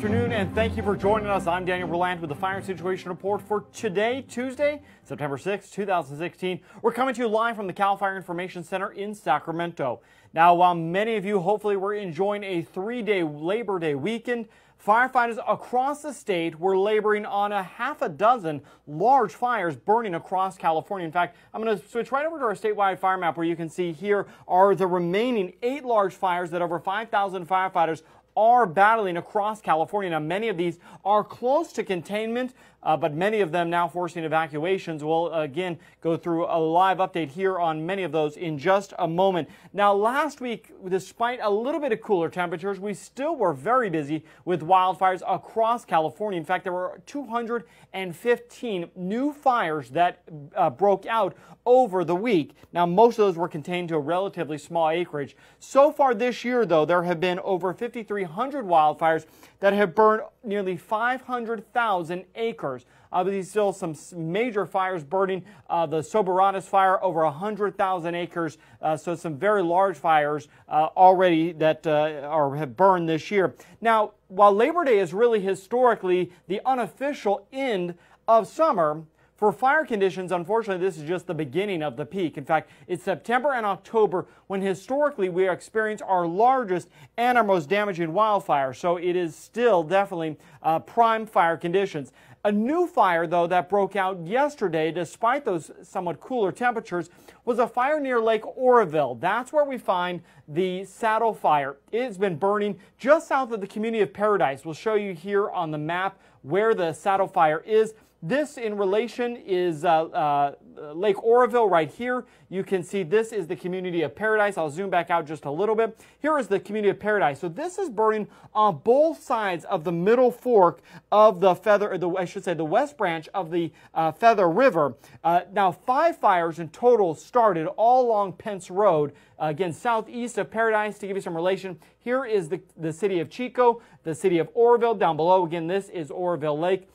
afternoon, and thank you for joining us. I'm Daniel Berland with the Fire Situation Report for today, Tuesday, September 6, 2016. We're coming to you live from the CAL FIRE Information Center in Sacramento. Now, while many of you hopefully were enjoying a three-day Labor Day weekend, firefighters across the state were laboring on a half a dozen large fires burning across California. In fact, I'm going to switch right over to our statewide fire map where you can see here are the remaining 8 large fires that over 5,000 firefighters are battling across California. Now, many of these are close to containment, but many of them now forcing evacuations. We'll again go through a live update here on many of those in just a moment. Now, last week, despite a little bit of cooler temperatures, we still were very busy with wildfires across California. In fact, there were 215 new fires that broke out over the week. Now, most of those were contained to a relatively small acreage. So far this year, though, there have been over 5,300 wildfires that have burned nearly 500,000 acres. Obviously, still some major fires burning. The SOBERANES fire, over 100,000 acres. So some very large fires already that have burned this year. Now, while Labor Day is really historically the unofficial end of summer, for fire conditions, unfortunately, this is just the beginning of the peak. In fact, it's September and October when historically we experience our largest and our most damaging wildfires. So it is still definitely prime fire conditions. A new fire, though, that broke out yesterday, despite those somewhat cooler temperatures, was a fire near Lake Oroville. That's where we find the Saddle Fire. It's been burning just south of the community of Paradise. We'll show you here on the map where the Saddle Fire is. This in relation is Lake Oroville right here. You can see this is the community of Paradise. I'll zoom back out just a little bit. Here is the community of Paradise. So this is burning on both sides of the middle fork of the the west branch of the Feather River. Now 5 fires in total started all along Pence Road. Again, southeast of Paradise. To give you some relation, here is the city of Chico, the city of Oroville down below. Again, this is Oroville Lake.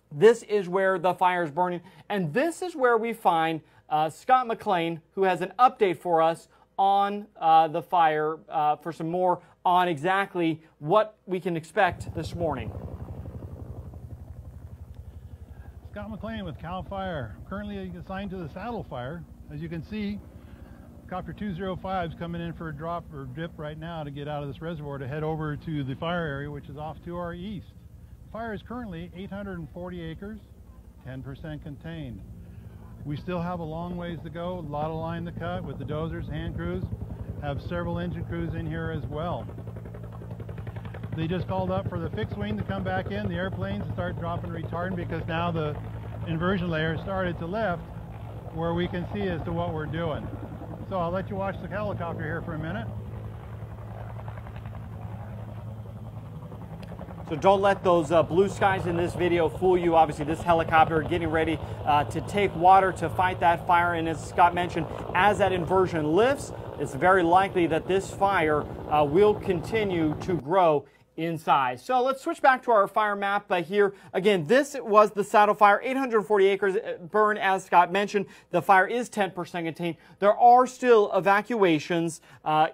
This is where the fire is burning, and this is where we find Scott McLean, who has an update for us on the fire for some more on exactly what we can expect this morning. Scott McLean with CAL FIRE, currently assigned to the Saddle Fire. As you can see, Copter 205 is coming in for a drop or dip right now to get out of this reservoir to head over to the fire area, which is off to our east. Fire is currently 840 acres, 10% contained. We still have a long ways to go, a lot of line to cut with the dozers, hand crews, have several engine crews in here as well. They just called up for the fixed wing to come back in, the airplanes to start dropping retardant because now the inversion layer started to lift where we can see as to what we're doing. So I'll let you watch the helicopter here for a minute. So don't let those blue skies in this video fool you. Obviously, this helicopter getting ready to take water to fight that fire. And as Scott mentioned, as that inversion lifts, it's very likely that this fire will continue to grow in size. So let's switch back to our fire map here. Again, this was the Saddle Fire, 840 acres burn, as Scott mentioned. The fire is 10% contained. There are still evacuations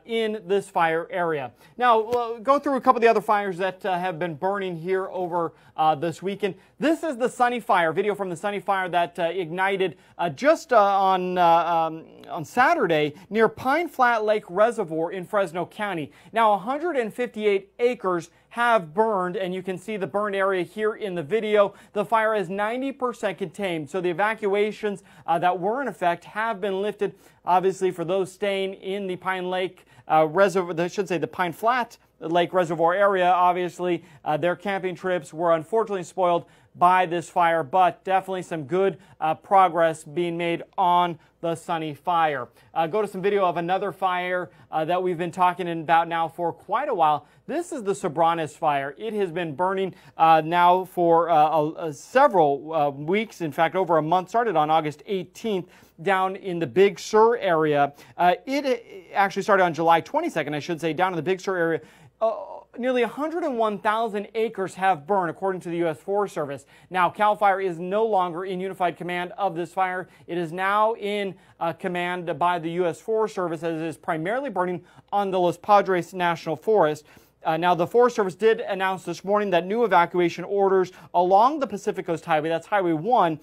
in this fire area. Now, we'll go through a couple of the other fires that have been burning here over this weekend. This is the Sunny Fire, video from the Sunny Fire that ignited just on Saturday near Pine Flat Lake Reservoir in Fresno County. Now, 158 acres have burned, and you can see the burned area here in the video. The fire is 90% contained, so the evacuations that were in effect have been lifted. Obviously, for those staying in the Pine Lake Reservoir, I should say the Pine Flat Lake Reservoir area, obviously, their camping trips were unfortunately spoiled by this fire, but definitely some good progress being made on the Sunny Fire. Go to some video of another fire that we've been talking about now for quite a while. This is the SOBERANES fire. It has been burning now for several weeks, in fact over a month, started on August 18th down in the Big Sur area. It actually started on July 22nd, I should say, down in the Big Sur area. Nearly 101,000 acres have burned, according to the U.S. Forest Service. Now, CAL FIRE is no longer in unified command of this fire. It is now in command by the U.S. Forest Service, as it is primarily burning on the Los Padres National Forest. Now, the Forest Service did announce this morning that new evacuation orders along the Pacific Coast Highway, that's Highway 1,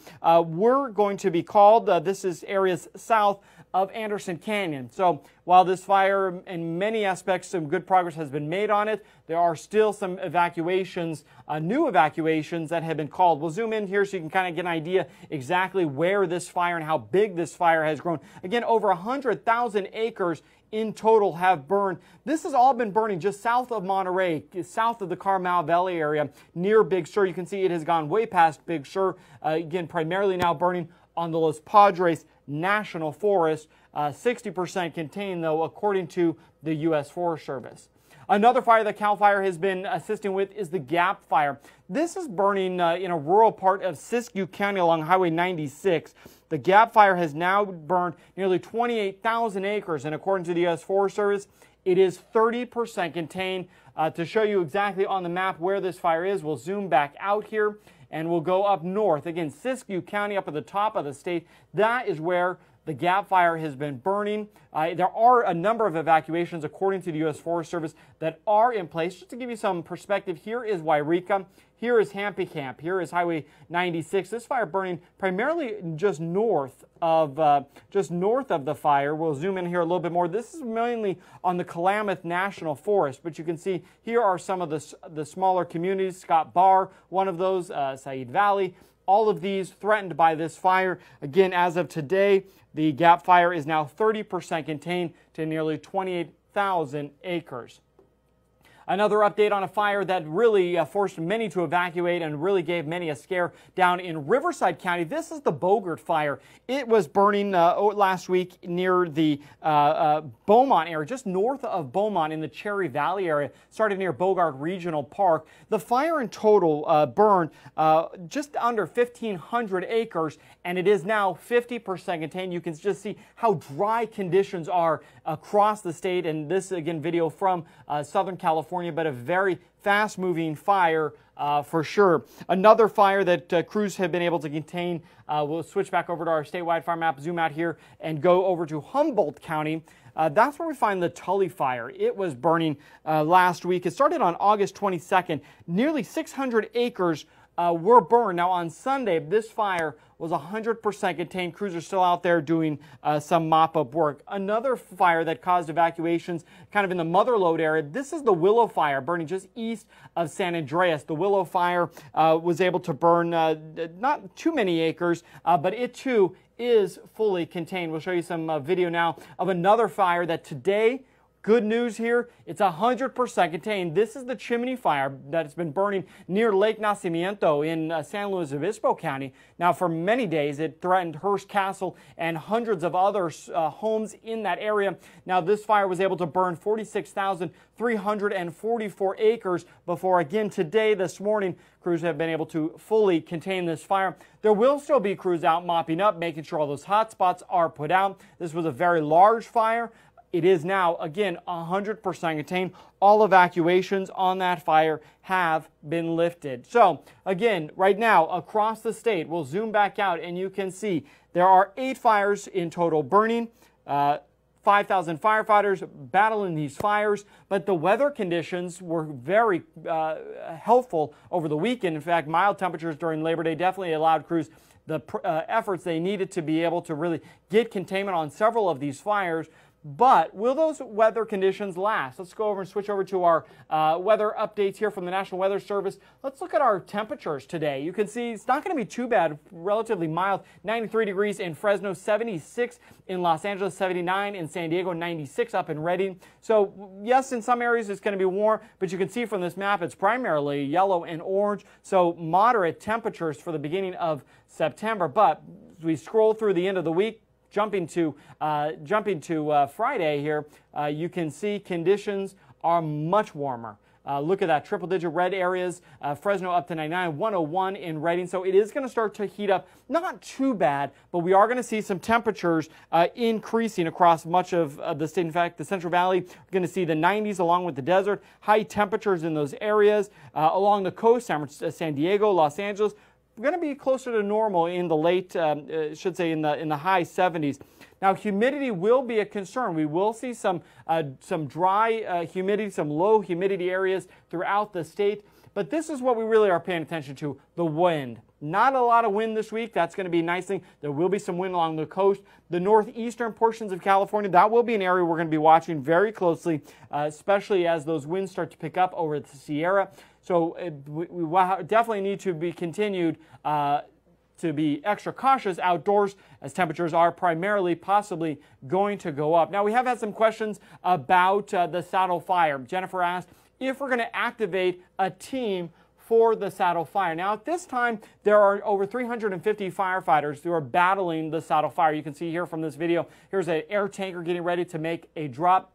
were going to be called. This is areas south of Anderson Canyon. So while this fire, in many aspects, some good progress has been made on it, there are still some evacuations, new evacuations that have been called. We'll zoom in here so you can kind of get an idea exactly where this fire and how big this fire has grown. Again, over 100,000 acres in total have burned. This has all been burning just south of Monterey, south of the Carmel Valley area, near Big Sur. You can see it has gone way past Big Sur. Again, primarily now burning on the Los Padres National Forest. 60% contained, though, according to the U.S. Forest Service. Another fire that CAL FIRE has been assisting with is the Gap Fire. This is burning in a rural part of Siskiyou County along Highway 96. The Gap Fire has now burned nearly 28,000 acres, and according to the U.S. Forest Service, it is 30% contained. To show you exactly on the map where this fire is, we'll zoom back out here and we'll go up north. Again, Siskiyou County up at the top of the state, that is where the Gap Fire has been burning. There are a number of evacuations, according to the U.S. Forest Service, that are in place. Just to give you some perspective, here is Wairika. Here is Hampy Camp. Here is Highway 96. This fire burning primarily just north of the fire. We'll zoom in here a little bit more. This is mainly on the Klamath National Forest, but you can see here are some of the smaller communities. Scott Bar, one of those, Said Valley. All of these threatened by this fire. Again, as of today, the Gap Fire is now 30% contained to nearly 28,000 acres. Another update on a fire that really forced many to evacuate and really gave many a scare down in Riverside County. This is the Bogart fire. It was burning last week near the Beaumont area, just north of Beaumont in the Cherry Valley area. Started near Bogart Regional Park. The fire in total burned just under 1,500 acres, and it is now 50% contained. You can just see how dry conditions are across the state, and this, again, video from Southern California, but a very fast-moving fire for sure. Another fire that crews have been able to contain, we'll switch back over to our statewide fire map, zoom out here, and go over to Humboldt County. That's where we find the Tully fire. It was burning last week. It started on August 22nd. Nearly 600 acres were burned. Now, on Sunday, this fire was 100% contained. Crews are still out there doing some mop-up work. Another fire that caused evacuations kind of in the Motherlode area, this is the Willow Fire, burning just east of San Andreas. The Willow Fire was able to burn not too many acres, but it too is fully contained. We'll show you some video now of another fire that today, good news here, it's 100% contained. This is the Chimney fire that's been burning near Lake Nacimiento in San Luis Obispo County. Now, for many days, it threatened Hearst Castle and hundreds of other homes in that area. Now, this fire was able to burn 46,344 acres before, again, today, this morning, crews have been able to fully contain this fire. There will still be crews out mopping up, making sure all those hot spots are put out. This was a very large fire. It is now, again, 100% contained. All evacuations on that fire have been lifted. So, again, right now, across the state, we'll zoom back out and you can see there are 8 fires in total burning, 5,000 firefighters battling these fires, but the weather conditions were very helpful over the weekend. In fact, mild temperatures during Labor Day definitely allowed crews the efforts they needed to be able to really get containment on several of these fires. But will those weather conditions last? Let's go over and switch over to our weather updates here from the National Weather Service. Let's look at our temperatures today. You can see it's not going to be too bad, relatively mild. 93 degrees in Fresno, 76 in Los Angeles, 79 in San Diego, 96 up in Redding. So yes, in some areas it's going to be warm, but you can see from this map it's primarily yellow and orange. So moderate temperatures for the beginning of September. But as we scroll through the end of the week, Jumping to Friday here, you can see conditions are much warmer. Look at that, triple-digit red areas, Fresno up to 99, 101 in Redding. So it is going to start to heat up. Not too bad, but we are going to see some temperatures increasing across much of the state. In fact, the Central Valley, we're going to see the 90s along with the desert. High temperatures in those areas. Along the coast, San Diego, Los Angeles, we're going to be closer to normal in the late, should say in the high 70s. Now, humidity will be a concern. We will see some dry humidity, some low humidity areas throughout the state. But this is what we really are paying attention to, the wind. Not a lot of wind this week. That's going to be a nice thing. There will be some wind along the coast. The northeastern portions of California, that will be an area we're going to be watching very closely, especially as those winds start to pick up over the Sierra. So we definitely need to be continued to be extra cautious outdoors as temperatures are primarily possibly going to go up. Now, we have had some questions about the Saddle Fire. Jennifer asked if we're going to activate a team for the Saddle Fire. Now, at this time, there are over 350 firefighters who are battling the Saddle Fire. You can see here from this video, here's an air tanker getting ready to make a drop.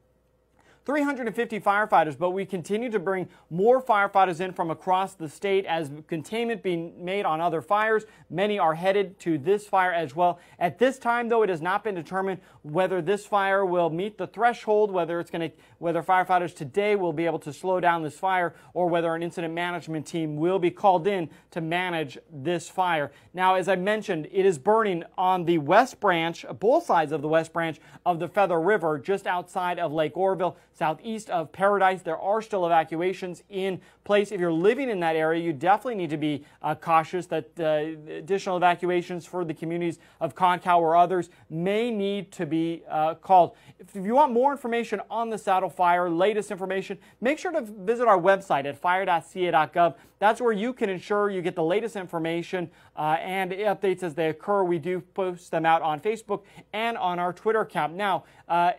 350 firefighters, but we continue to bring more firefighters in from across the state as containment being made on other fires. Many are headed to this fire as well. At this time, though, it has not been determined whether this fire will meet the threshold, whether firefighters today will be able to slow down this fire, or whether an incident management team will be called in to manage this fire. Now, as I mentioned, it is burning on the west branch, both sides of the west branch of the Feather River, just outside of Lake Oroville, southeast of Paradise. There are still evacuations in place. If you're living in that area, you definitely need to be cautious that additional evacuations for the communities of Concow or others may need to be called. If you want more information on the Saddle Fire, latest information, make sure to visit our website at fire.ca.gov. That's where you can ensure you get the latest information and updates as they occur. We do post them out on Facebook and on our Twitter account. Now,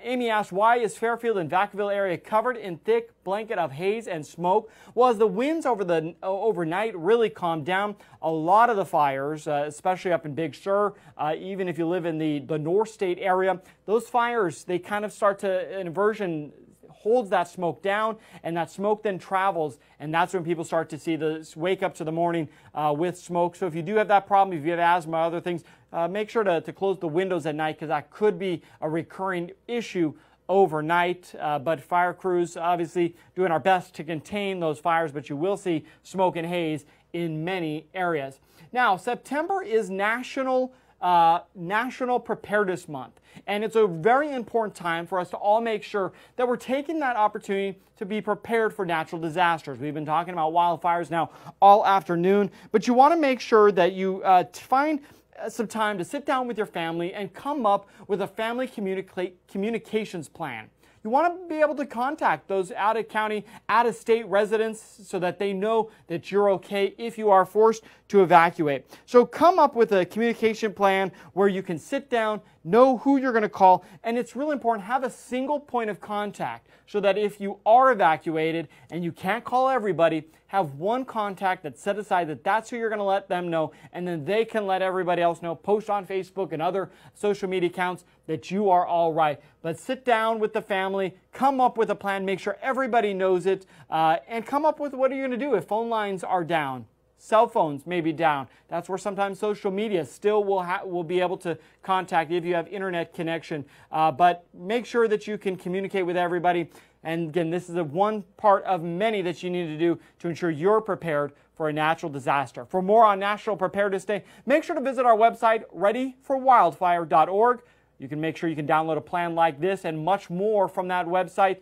Amy asked, why is Fairfield and Vacaville area covered in thick blanket of haze and smoke? Well, as the winds overnight really calmed down, a lot of the fires, especially up in Big Sur, even if you live in the North State area, those fires, they kind of start to, an inversion holds that smoke down, and that smoke then travels, and that's when people start to see wake up to the morning with smoke. So if you do have that problem, if you have asthma, other things, make sure to close the windows at night, because that could be a recurring issue overnight. But fire crews obviously doing our best to contain those fires, but you will see smoke and haze in many areas. Now, September is National Preparedness Month, and it's a very important time for us to all make sure that we're taking that opportunity to be prepared for natural disasters. We've been talking about wildfires now all afternoon, but you want to make sure that you find some time to sit down with your family and come up with a family communications plan. You want to be able to contact those out-of-county, out-of-state residents so that they know that you're okay if you are forced to evacuate. So come up with a communication plan where you can sit down, know who you're going to call, and it's really important, have a single point of contact so that if you are evacuated and you can't call everybody, have one contact that's set aside that's who you're going to let them know, and then they can let everybody else know, post on Facebook and other social media accounts that you are all right. But sit down with the family, come up with a plan, make sure everybody knows it, and come up with what are you going to do if phone lines are down. Cell phones may be down. That's where sometimes social media still will be able to contact you if you have internet connection. But make sure that you can communicate with everybody. And again, this is one part of many that you need to do to ensure you're prepared for a natural disaster. For more on National Preparedness Day, make sure to visit our website, readyforwildfire.org. You can make sure you can download a plan like this and much more from that website.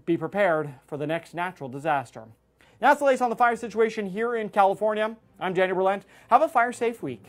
Be prepared for the next natural disaster. That's the latest on the fire situation here in California. I'm Daniel Berlant. Have a fire-safe week.